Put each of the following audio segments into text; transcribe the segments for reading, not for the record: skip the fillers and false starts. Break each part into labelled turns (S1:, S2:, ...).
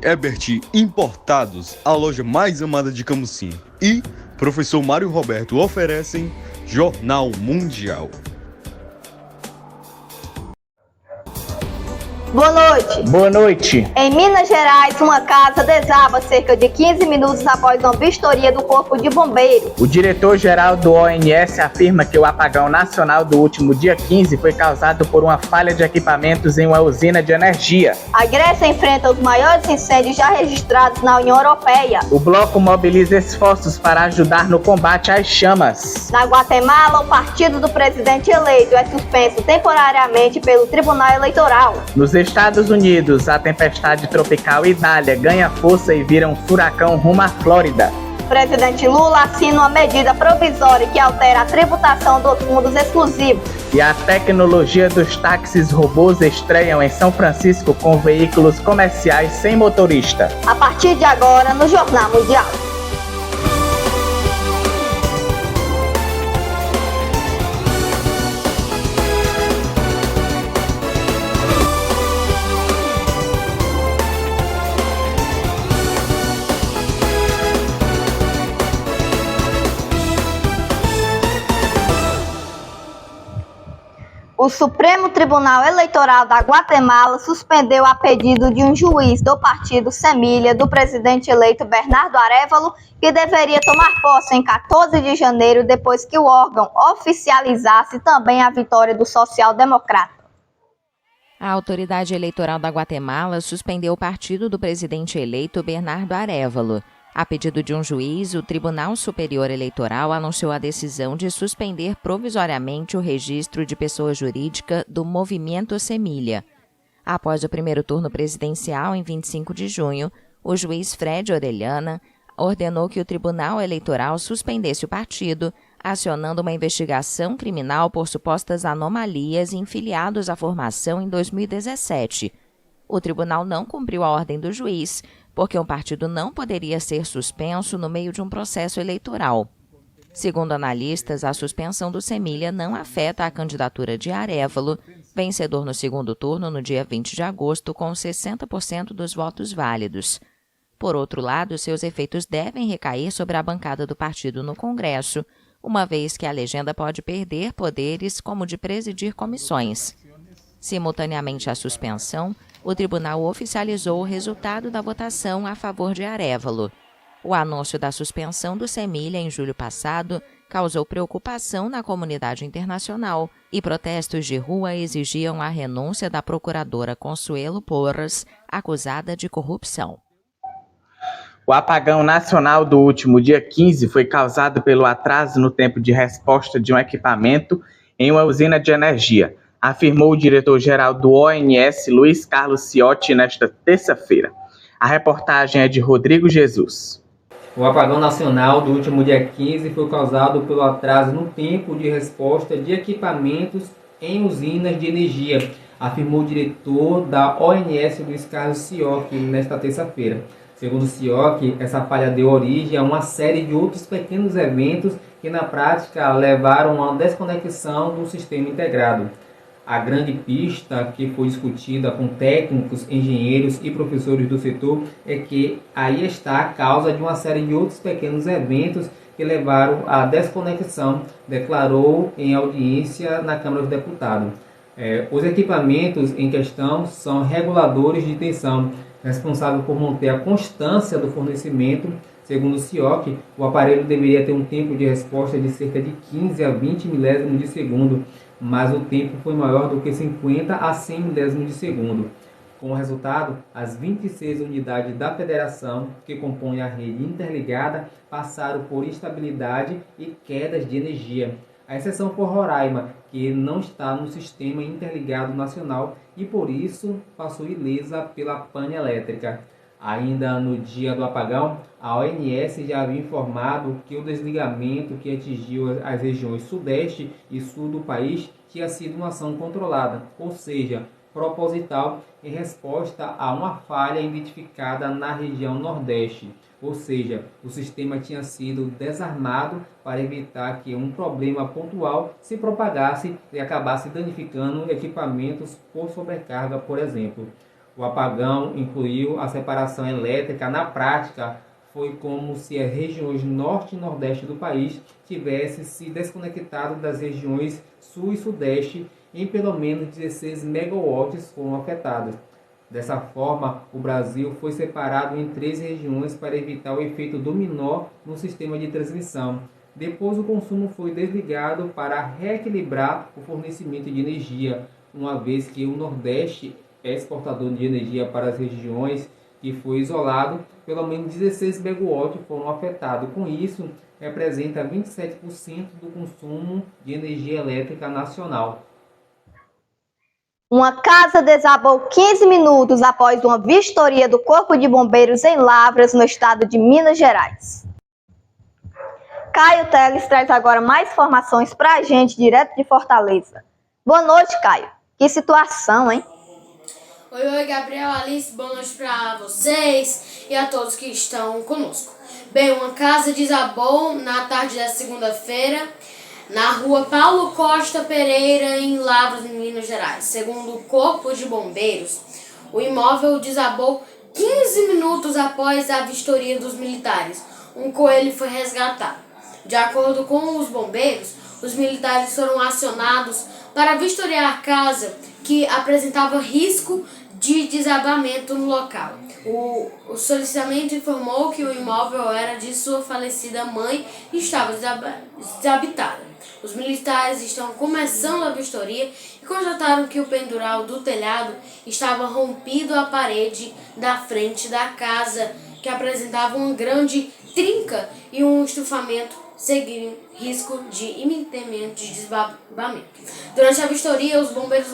S1: Ebert Importados, a loja mais amada de Camusim, e Professor Mário Roberto oferecem Jornal Mundial.
S2: Boa noite.
S3: Boa noite.
S2: Em Minas Gerais, uma casa desaba cerca de 15 minutos após uma vistoria do Corpo de Bombeiros.
S3: O diretor-geral do ONS afirma que o apagão nacional do último dia 15 foi causado por uma falha de equipamentos em uma usina de energia.
S2: A Grécia enfrenta os maiores incêndios já registrados na União Europeia.
S3: O bloco mobiliza esforços para ajudar no combate às chamas.
S2: Na Guatemala, o partido do presidente eleito é suspenso temporariamente pelo Tribunal Eleitoral.
S3: Nos Estados Unidos, a tempestade tropical Idália ganha força e vira um furacão rumo à Flórida.
S2: O presidente Lula assina uma medida provisória que altera a tributação dos fundos exclusivos.
S3: E a tecnologia dos táxis robôs estreiam em São Francisco com veículos comerciais sem motorista.
S2: A partir de agora, no Jornal Mundial. O Supremo Tribunal Eleitoral da Guatemala suspendeu a pedido de um juiz do partido Semilha do presidente eleito Bernardo Arévalo, que deveria tomar posse em 14 de janeiro, depois que o órgão oficializasse também a vitória do social-democrata.
S4: A autoridade eleitoral da Guatemala suspendeu o partido do presidente eleito Bernardo Arévalo. A pedido de um juiz, o Tribunal Superior Eleitoral anunciou a decisão de suspender provisoriamente o registro de pessoa jurídica do Movimento Semilha. Após o primeiro turno presidencial, em 25 de junho, o juiz Fred Orellana ordenou que o Tribunal Eleitoral suspendesse o partido, acionando uma investigação criminal por supostas anomalias em filiados à formação em 2017. O tribunal não cumpriu a ordem do juiz, porque um partido não poderia ser suspenso no meio de um processo eleitoral. Segundo analistas, a suspensão do Semilha não afeta a candidatura de Arévalo, vencedor no segundo turno no dia 20 de agosto, com 60% dos votos válidos. Por outro lado, seus efeitos devem recair sobre a bancada do partido no Congresso, uma vez que a legenda pode perder poderes como de presidir comissões. Simultaneamente à suspensão, o tribunal oficializou o resultado da votação a favor de Arévalo. O anúncio da suspensão do Semilha em julho passado causou preocupação na comunidade internacional e protestos de rua exigiam a renúncia da procuradora Consuelo Porras, acusada de corrupção.
S3: O apagão nacional do último dia 15 foi causado pelo atraso no tempo de resposta de um equipamento em uma usina de energia, afirmou o diretor-geral do ONS, Luiz Carlos Ciotti, nesta terça-feira. A reportagem é de Rodrigo Jesus.
S5: O apagão nacional do último dia 15 foi causado pelo atraso no tempo de resposta de equipamentos em usinas de energia, afirmou o diretor da ONS, Luiz Carlos Ciotti, nesta terça-feira. Segundo Ciotti, essa falha deu origem a uma série de outros pequenos eventos que, na prática, levaram a uma desconexão do sistema integrado. A grande pista que foi discutida com técnicos, engenheiros e professores do setor é que aí está a causa de uma série de outros pequenos eventos que levaram à desconexão, declarou em audiência na Câmara dos Deputados. Os equipamentos em questão são reguladores de tensão, responsáveis por manter a constância do fornecimento. Segundo o CIOC, o aparelho deveria ter um tempo de resposta de cerca de 15 a 20 milésimos de segundo, mas o tempo foi maior do que 50 a 100 milésimos de segundo. Com o resultado, as 26 unidades da federação, que compõem a rede interligada, passaram por instabilidade e quedas de energia. A exceção for Roraima, que não está no sistema interligado nacional e por isso passou ilesa pela pane elétrica. Ainda no dia do apagão, a ONS já havia informado que o desligamento que atingiu as regiões sudeste e sul do país tinha sido uma ação controlada, ou seja, proposital, em resposta a uma falha identificada na região nordeste. Ou seja, o sistema tinha sido desarmado para evitar que um problema pontual se propagasse e acabasse danificando equipamentos por sobrecarga, por exemplo. O apagão incluiu a separação elétrica. Na prática, foi como se as regiões norte e nordeste do país tivessem se desconectado das regiões sul e sudeste, em pelo menos 16 megawatts foram afetadas. Dessa forma, o Brasil foi separado em 3 regiões para evitar o efeito dominó no sistema de transmissão. Depois, o consumo foi desligado para reequilibrar o fornecimento de energia, uma vez que o Nordeste é exportador de energia para as regiões que foi isolado, pelo menos 16 megawatts foram afetados. Com isso, representa 27% do consumo de energia elétrica nacional.
S2: Uma casa desabou 15 minutos após uma vistoria do Corpo de Bombeiros em Lavras, no estado de Minas Gerais. Caio Teles traz agora mais informações para a gente, direto de Fortaleza. Boa noite, Caio. Que situação, hein?
S6: Oi, Gabriel, Alice, boa noite para vocês e a todos que estão conosco. Bem, uma casa desabou na tarde da segunda-feira na rua Paulo Costa Pereira, em Lavras, Minas Gerais. Segundo o Corpo de Bombeiros, o imóvel desabou 15 minutos após a vistoria dos militares. Um coelho foi resgatado. De acordo com os bombeiros, os militares foram acionados para vistoriar a casa, que apresentava risco de desabamento no local. O solicitamento informou que o imóvel era de sua falecida mãe e estava desabitada. Os militares estão começando a vistoria e constataram que o pendural do telhado estava rompido à parede da frente da casa, que apresentava uma grande trinca e um estufamento, seguindo risco de iminente desabamento. Durante a vistoria, os bombeiros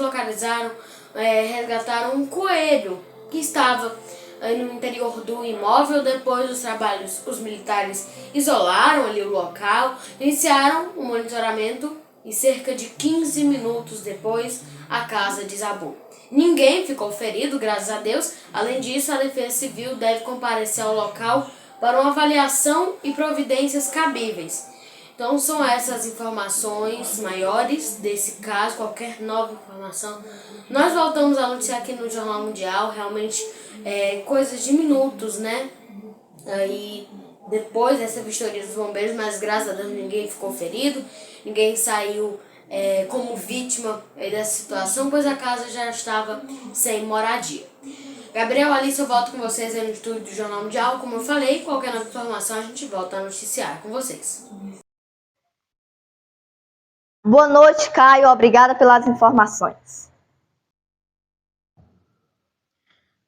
S6: resgataram um coelho que estava no interior do imóvel. Depois dos trabalhos, os militares isolaram ali o local, iniciaram o monitoramento e cerca de 15 minutos depois a casa desabou. Ninguém ficou ferido, graças a Deus. Além disso, a Defesa Civil deve comparecer ao local para uma avaliação e providências cabíveis. Então são essas informações maiores desse caso. Qualquer nova informação, nós voltamos a noticiar aqui no Jornal Mundial. Realmente coisas de minutos, né? Aí depois dessa vistoria dos bombeiros, mas graças a Deus ninguém ficou ferido, ninguém saiu como vítima dessa situação, pois a casa já estava sem moradia. Gabriel, Alice, eu volto com vocês aí no estúdio do Jornal Mundial. Como eu falei, qualquer nova informação a gente volta a noticiar com vocês.
S2: Boa noite, Caio. Obrigada pelas informações.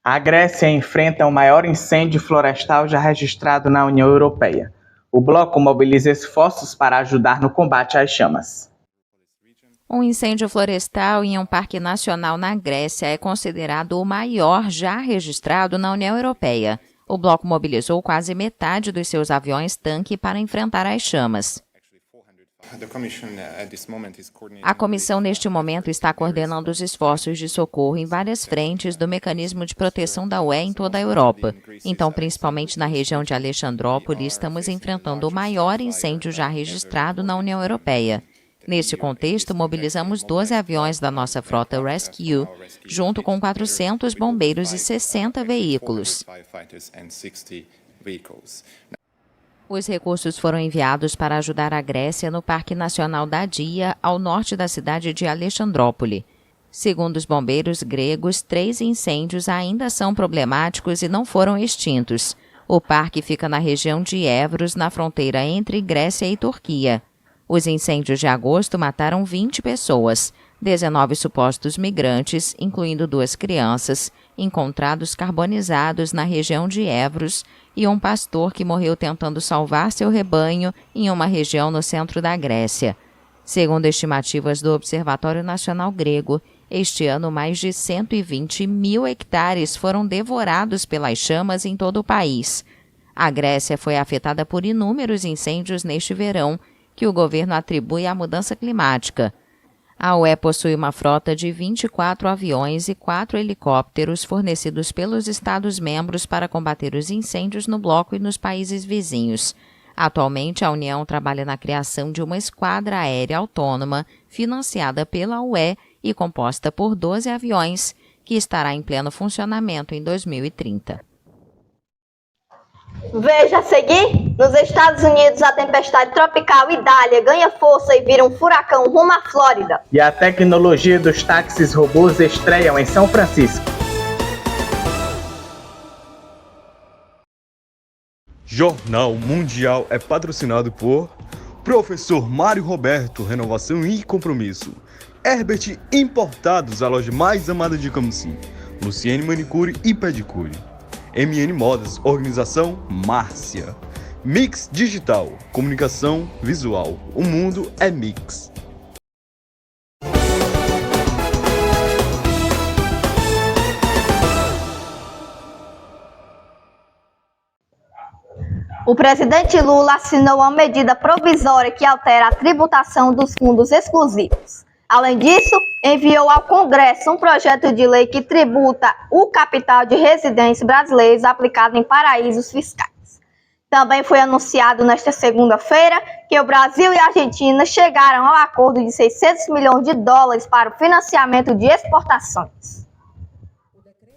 S3: A Grécia enfrenta o maior incêndio florestal já registrado na União Europeia. O bloco mobiliza esforços para ajudar no combate às chamas.
S4: Um incêndio florestal em um parque nacional na Grécia é considerado o maior já registrado na União Europeia. O bloco mobilizou quase metade dos seus aviões-tanque para enfrentar as chamas. A comissão, neste momento, está coordenando os esforços de socorro em várias frentes do mecanismo de proteção da UE em toda a Europa. Então, principalmente na região de Alexandrópolis, estamos enfrentando o maior incêndio já registrado na União Europeia. Neste contexto, mobilizamos 12 aviões da nossa frota Rescue, junto com 400 bombeiros e 60 veículos. Os recursos foram enviados para ajudar a Grécia no Parque Nacional da Dia, ao norte da cidade de Alexandrópole. Segundo os bombeiros gregos, 3 incêndios ainda são problemáticos e não foram extintos. O parque fica na região de Evros, na fronteira entre Grécia e Turquia. Os incêndios de agosto mataram 20 pessoas, 19 supostos migrantes, incluindo 2 crianças, encontrados carbonizados na região de Evros, e um pastor que morreu tentando salvar seu rebanho em uma região no centro da Grécia. Segundo estimativas do Observatório Nacional Grego, este ano mais de 120 mil hectares foram devorados pelas chamas em todo o país. A Grécia foi afetada por inúmeros incêndios neste verão, que o governo atribui à mudança climática. A UE possui uma frota de 24 aviões e 4 helicópteros fornecidos pelos Estados-membros para combater os incêndios no bloco e nos países vizinhos. Atualmente, a União trabalha na criação de uma esquadra aérea autônoma financiada pela UE e composta por 12 aviões, que estará em pleno funcionamento em 2030.
S2: Veja a seguir, nos Estados Unidos a tempestade tropical Idália ganha força e vira um furacão rumo à Flórida.
S3: E a tecnologia dos táxis robôs estreiam em São Francisco.
S1: Jornal Mundial é patrocinado por Professor Mário Roberto, Renovação e Compromisso. Herbert Importados, a loja mais amada de Camusim. Luciene Manicure e Pedicure. MN Modas, organização Márcia. Mix Digital, comunicação visual. O mundo é mix.
S2: O presidente Lula assinou uma medida provisória que altera a tributação dos fundos exclusivos. Além disso, enviou ao Congresso um projeto de lei que tributa o capital de residentes brasileiros aplicado em paraísos fiscais. Também foi anunciado nesta segunda-feira que o Brasil e a Argentina chegaram ao acordo de 600 milhões de dólares para o financiamento de exportações.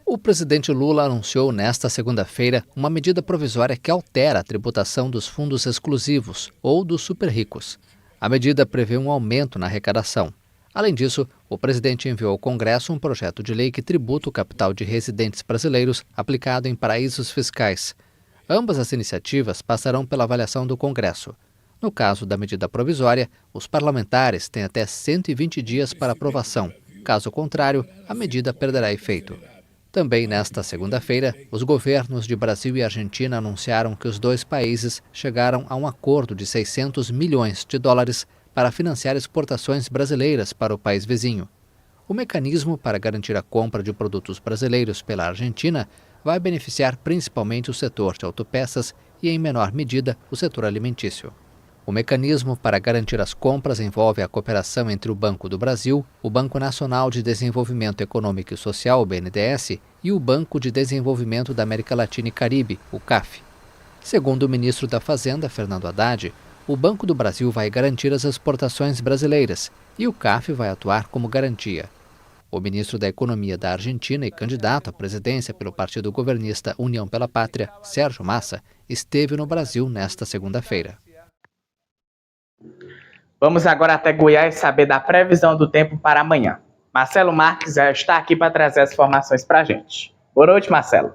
S7: O presidente Lula anunciou nesta segunda-feira uma medida provisória que altera a tributação dos fundos exclusivos ou dos super-ricos. A medida prevê um aumento na arrecadação. Além disso, o presidente enviou ao Congresso um projeto de lei que tributa o capital de residentes brasileiros aplicado em paraísos fiscais. Ambas as iniciativas passarão pela avaliação do Congresso. No caso da medida provisória, os parlamentares têm até 120 dias para aprovação. Caso contrário, a medida perderá efeito. Também nesta segunda-feira, os governos de Brasil e Argentina anunciaram que os dois países chegaram a um acordo de 600 milhões de dólares para financiar exportações brasileiras para o país vizinho. O mecanismo para garantir a compra de produtos brasileiros pela Argentina vai beneficiar principalmente o setor de autopeças e, em menor medida, o setor alimentício. O mecanismo para garantir as compras envolve a cooperação entre o Banco do Brasil, o Banco Nacional de Desenvolvimento Econômico e Social, o BNDES, e o Banco de Desenvolvimento da América Latina e Caribe, o CAF. Segundo o ministro da Fazenda, Fernando Haddad, o Banco do Brasil vai garantir as exportações brasileiras e o CAF vai atuar como garantia. O ministro da Economia da Argentina e candidato à presidência pelo partido governista União pela Pátria, Sérgio Massa, esteve no Brasil nesta segunda-feira.
S3: Vamos agora até Goiás saber da previsão do tempo para amanhã. Marcelo Marques já está aqui para trazer as informações para a gente. Boa noite, Marcelo.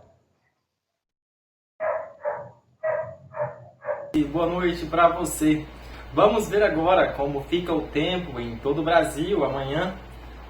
S8: Boa noite para você. Vamos ver agora como fica o tempo em todo o Brasil amanhã.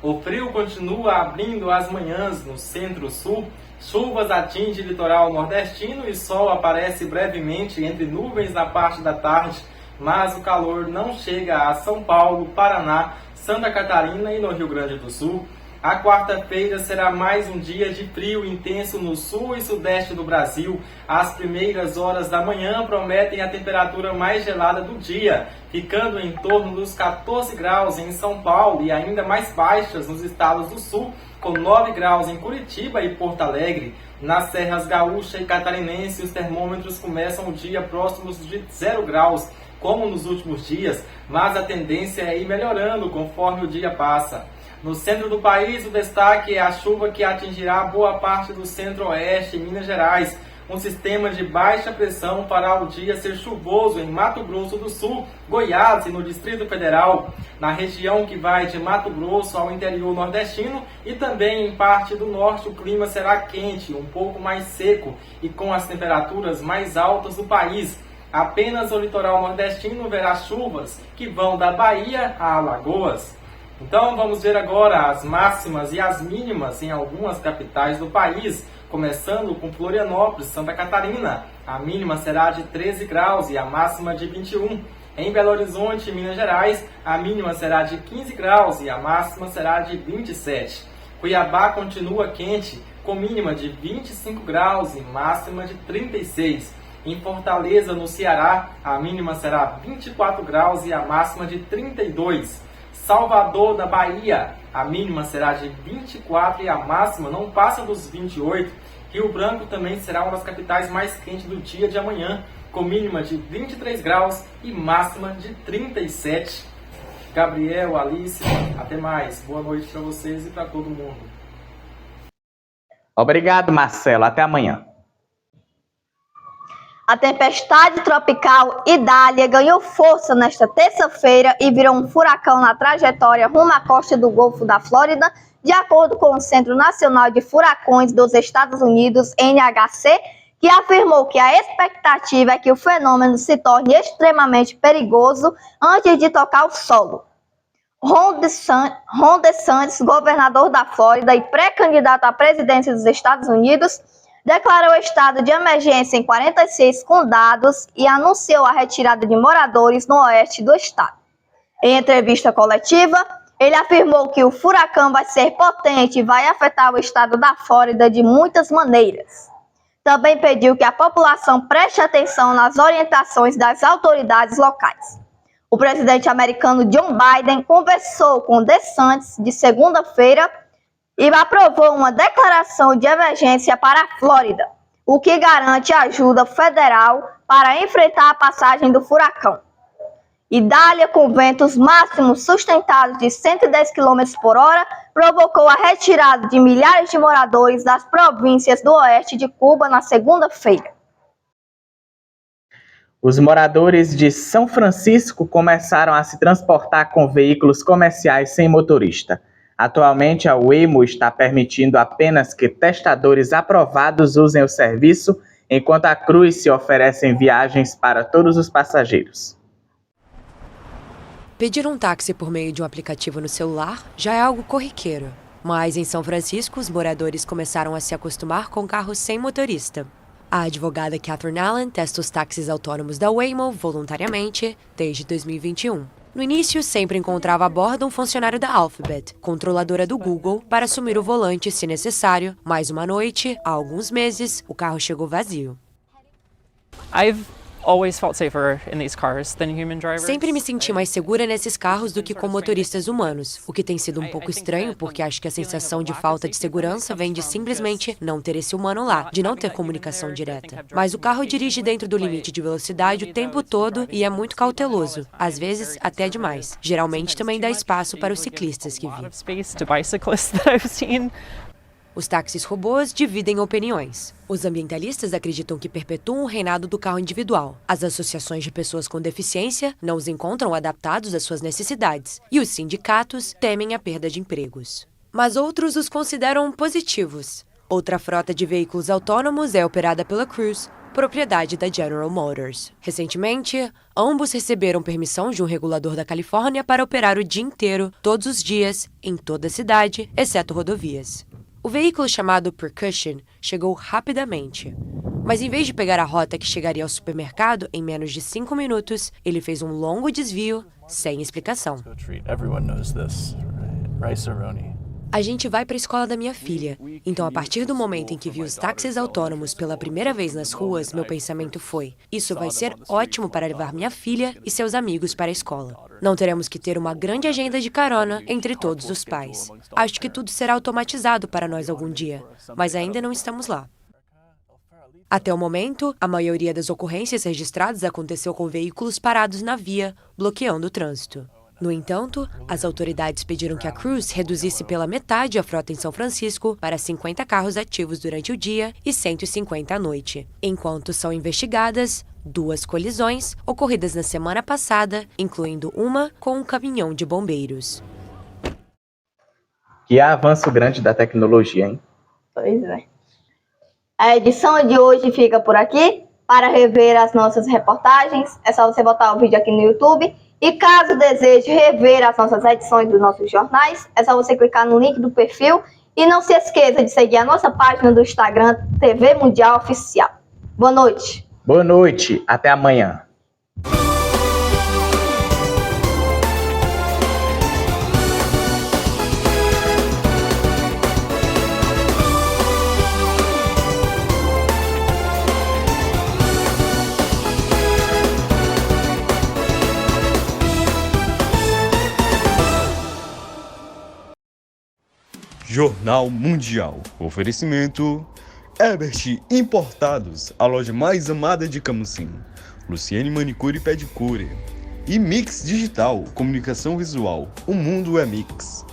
S8: O frio continua abrindo as manhãs no centro-sul. Chuvas atingem o litoral nordestino e sol aparece brevemente entre nuvens na parte da tarde, mas o calor não chega a São Paulo, Paraná, Santa Catarina e no Rio Grande do Sul. A quarta-feira será mais um dia de frio intenso no sul e sudeste do Brasil. As primeiras horas da manhã prometem a temperatura mais gelada do dia, ficando em torno dos 14 graus em São Paulo e ainda mais baixas nos estados do sul, com 9 graus em Curitiba e Porto Alegre. Nas serras gaúcha e catarinense, os termômetros começam o dia próximos de 0 graus, como nos últimos dias, mas a tendência é ir melhorando conforme o dia passa. No centro do país, o destaque é a chuva que atingirá boa parte do centro-oeste e Minas Gerais. Um sistema de baixa pressão fará o dia ser chuvoso em Mato Grosso do Sul, Goiás e no Distrito Federal. Na região que vai de Mato Grosso ao interior nordestino e também em parte do norte, o clima será quente, um pouco mais seco e com as temperaturas mais altas do país. Apenas o litoral nordestino verá chuvas que vão da Bahia a Alagoas. Então vamos ver agora as máximas e as mínimas em algumas capitais do país, começando com Florianópolis, Santa Catarina. A mínima será de 13 graus e a máxima de 21. Em Belo Horizonte, Minas Gerais, a mínima será de 15 graus e a máxima será de 27. Cuiabá continua quente, com mínima de 25 graus e máxima de 36. Em Fortaleza, no Ceará, a mínima será 24 graus e a máxima de 32. Salvador, da Bahia, a mínima será de 24 e a máxima não passa dos 28. Rio Branco também será uma das capitais mais quentes do dia de amanhã, com mínima de 23 graus e máxima de 37. Gabriel, Alice, até mais. Boa noite para vocês e para todo mundo.
S3: Obrigado, Marcelo. Até amanhã.
S2: A tempestade tropical Idália ganhou força nesta terça-feira e virou um furacão na trajetória rumo à costa do Golfo da Flórida, de acordo com o Centro Nacional de Furacões dos Estados Unidos, NHC, que afirmou que a expectativa é que o fenômeno se torne extremamente perigoso antes de tocar o solo. Ron DeSantis, governador da Flórida e pré-candidato à presidência dos Estados Unidos, declarou estado de emergência em 46 condados e anunciou a retirada de moradores no oeste do estado. Em entrevista coletiva, ele afirmou que o furacão vai ser potente e vai afetar o estado da Flórida de muitas maneiras. Também pediu que a população preste atenção nas orientações das autoridades locais. O presidente americano Joe Biden conversou com DeSantis de segunda-feira e aprovou uma declaração de emergência para a Flórida, o que garante ajuda federal para enfrentar a passagem do furacão. Idália, com ventos máximos sustentados de 110 km por hora, provocou a retirada de milhares de moradores das províncias do oeste de Cuba na segunda-feira.
S3: Os moradores de São Francisco começaram a se transportar com veículos comerciais sem motorista. Atualmente, a Waymo está permitindo apenas que testadores aprovados usem o serviço, enquanto a Cruise se oferece viagens para todos os passageiros.
S9: Pedir um táxi por meio de um aplicativo no celular já é algo corriqueiro. Mas em São Francisco, os moradores começaram a se acostumar com carros sem motorista. A advogada Catherine Allen testa os táxis autônomos da Waymo voluntariamente desde 2021. No início, sempre encontrava a bordo um funcionário da Alphabet, controladora do Google, para assumir o volante se necessário, mas uma noite, há alguns meses, o carro chegou vazio. Sempre me senti mais segura nesses carros do que com motoristas humanos, o que tem sido um pouco estranho porque acho que a sensação de falta de segurança vem de simplesmente não ter esse humano lá, de não ter comunicação direta. Mas o carro dirige dentro do limite de velocidade o tempo todo e é muito cauteloso, às vezes até demais. Geralmente também dá espaço para os ciclistas que vi. Os táxis robôs dividem opiniões. Os ambientalistas acreditam que perpetuam o reinado do carro individual. As associações de pessoas com deficiência não os encontram adaptados às suas necessidades. E os sindicatos temem a perda de empregos. Mas outros os consideram positivos. Outra frota de veículos autônomos é operada pela Cruise, propriedade da General Motors. Recentemente, ambos receberam permissão de um regulador da Califórnia para operar o dia inteiro, todos os dias, em toda a cidade, exceto rodovias. O veículo chamado Percussion chegou rapidamente, mas em vez de pegar a rota que chegaria ao supermercado em menos de 5 minutos, ele fez um longo desvio sem explicação. A gente vai para a escola da minha filha, então a partir do momento em que vi os táxis autônomos pela primeira vez nas ruas, meu pensamento foi: isso vai ser ótimo para levar minha filha e seus amigos para a escola. Não teremos que ter uma grande agenda de carona entre todos os pais. Acho que tudo será automatizado para nós algum dia, mas ainda não estamos lá. Até o momento, a maioria das ocorrências registradas aconteceu com veículos parados na via, bloqueando o trânsito. No entanto, as autoridades pediram que a Cruise reduzisse pela metade a frota em São Francisco para 50 carros ativos durante o dia e 150 à noite, enquanto são investigadas 2 colisões ocorridas na semana passada, incluindo uma com um caminhão de bombeiros.
S3: Que avanço grande da tecnologia, hein?
S2: Pois é. A edição de hoje fica por aqui. Para rever as nossas reportagens, é só você botar o vídeo aqui no YouTube. E caso deseje rever as nossas edições dos nossos jornais, é só você clicar no link do perfil. E não se esqueça de seguir a nossa página do Instagram, TV Mundial Oficial. Boa noite.
S3: Boa noite, até amanhã.
S1: Jornal Mundial. Oferecimento: Herbert Importados, a loja mais amada de Camusim. Luciene Manicure e Pedicure. E Mix Digital, comunicação visual. O mundo é Mix.